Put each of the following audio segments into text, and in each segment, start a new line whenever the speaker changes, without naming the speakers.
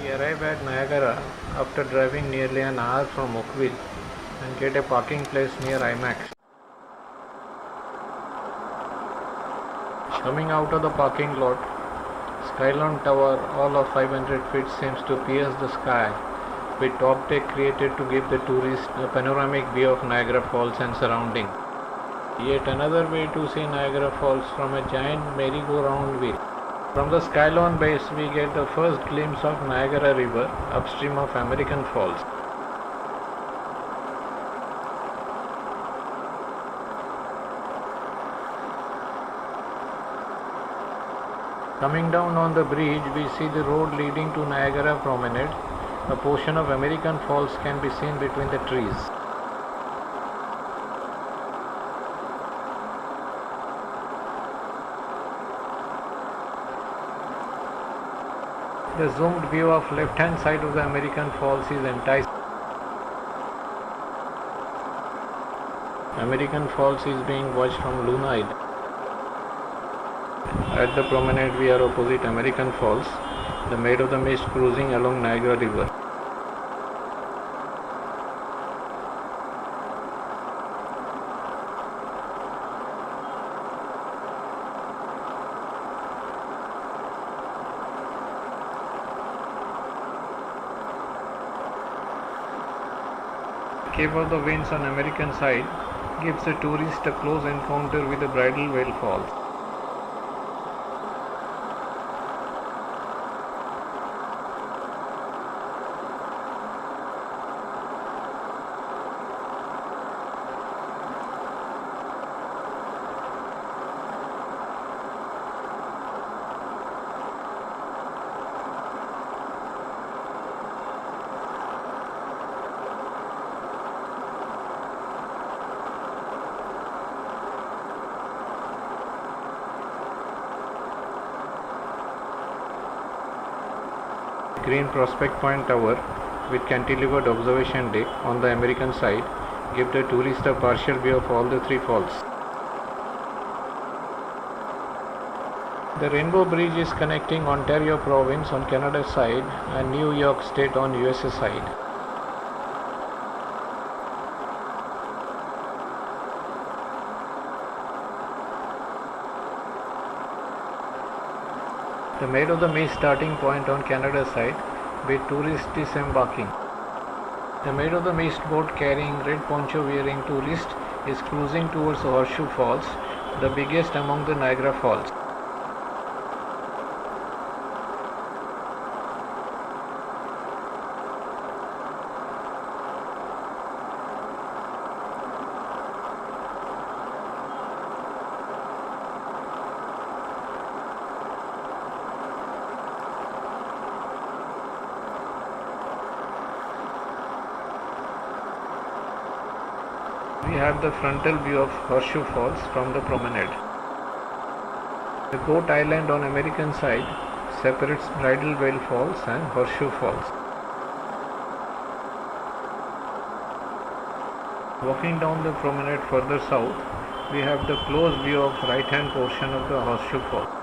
We arrive at Niagara after driving nearly an hour from Oakville and get a parking place near IMAX. Coming out of the parking lot, Skylon Tower, all of 500 feet, seems to pierce the sky, with top deck created to give the tourist a panoramic view of Niagara Falls and surrounding. Yet another way to see Niagara Falls from a giant merry-go-round wheel. From the Skylon base, we get the first glimpse of Niagara River upstream of American Falls. Coming down on the bridge, we see the road leading to Niagara Promenade. A portion of American Falls can be seen between the trees. The zoomed view of left-hand side of the American Falls is enticing. American Falls is being watched from Luna Island. At the promenade, we are opposite American Falls, the Maid of the Mist cruising along Niagara River. Cape of the Winds on American side gives the tourist a close encounter with the Bridal Veil Falls. Green Prospect Point Tower with cantilevered observation deck on the American side give the tourist a partial view of all the three falls. The Rainbow Bridge is connecting Ontario Province on Canada side and New York State on USA side. The Maid of the Mist starting point on Canada side with tourists disembarking. The Maid of the Mist boat carrying red poncho wearing tourists is cruising towards Horseshoe Falls, the biggest among the Niagara Falls. We have the frontal view of Horseshoe Falls from the promenade. The Goat Island on American side separates Bridal Veil Falls and Horseshoe Falls. Walking down the promenade further south, we have the close view of right-hand portion of the Horseshoe Falls.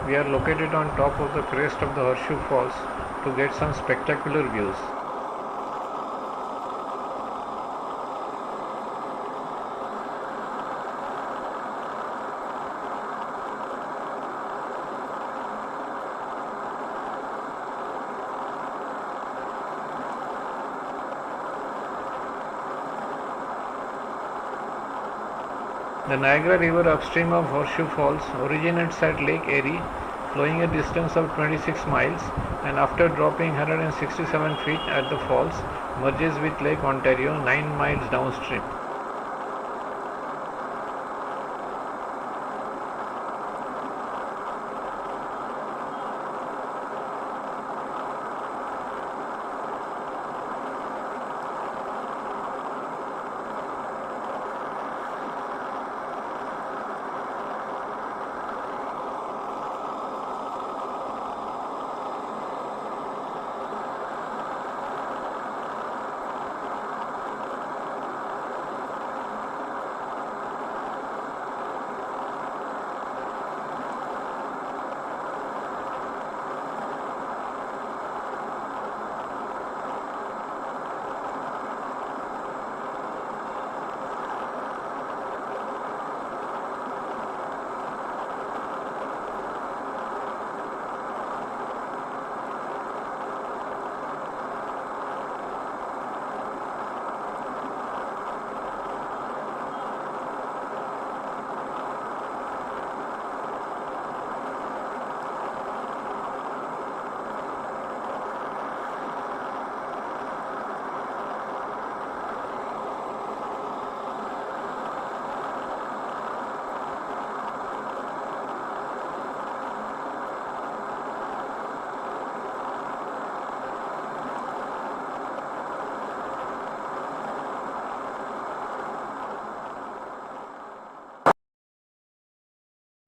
We are located on top of the crest of the Horseshoe Falls to get some spectacular views. The Niagara River upstream of Horseshoe Falls originates at Lake Erie, flowing a distance of 26 miles, and after dropping 167 feet at the falls, merges with Lake Ontario 9 miles downstream.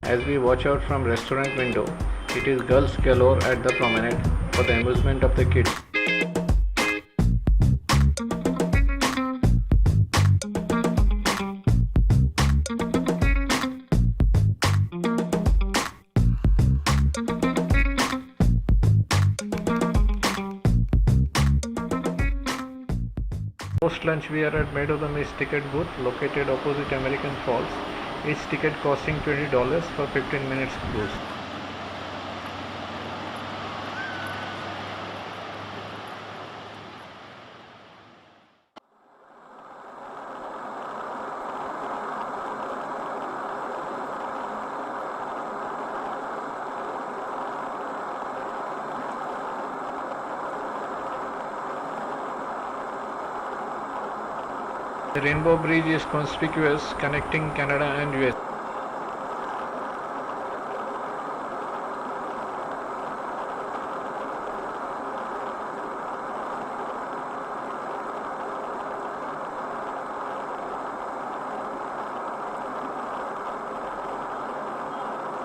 As we watch out from restaurant window, it is girls galore at the promenade for the amusement of the kids. Post lunch we are at Made of the Mist ticket booth located opposite American Falls. Each ticket costing $20 for 15 minutes cruise. The Rainbow Bridge is conspicuous, connecting Canada and US.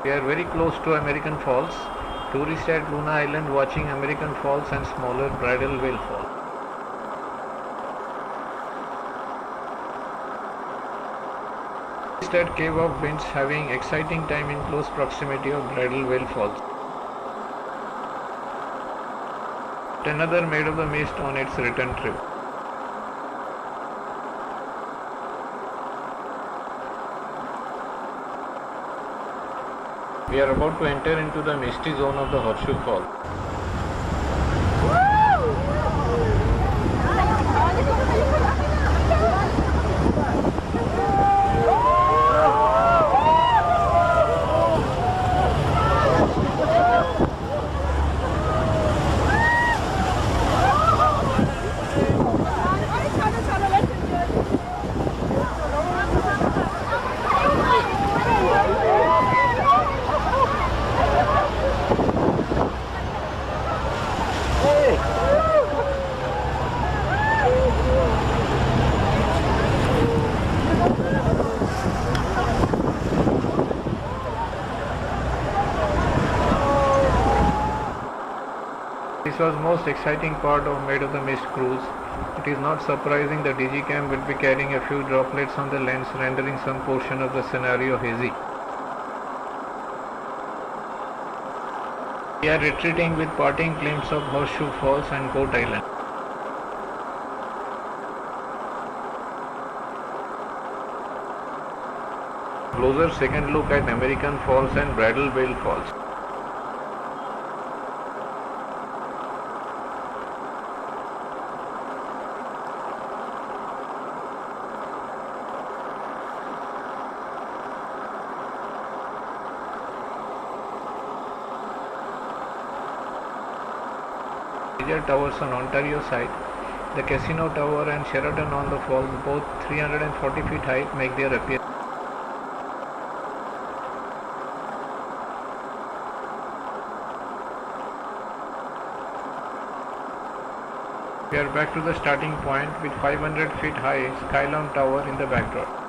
We are very close to American Falls. Tourists at Luna Island watching American Falls and smaller Bridal Veil Falls. At Cave of Winds having exciting time in close proximity of Bridal Veil Falls. Another Made of the Mist on its return trip. We are about to enter into the misty zone of the Horseshoe Fall. This was most exciting part of Made of the Mist cruise. It is not surprising that Digicam will be carrying a few droplets on the lens, rendering some portion of the scenario hazy. We are retreating with parting glimpse of Horseshoe Falls and Goat Island. Closer second look at American Falls and Bridal Veil Falls. Major towers on Ontario side, the Casino Tower and Sheraton on the Falls, both 340 feet height, make their appearance. We are back to the starting point with 500 feet high Skylon Tower in the backdrop.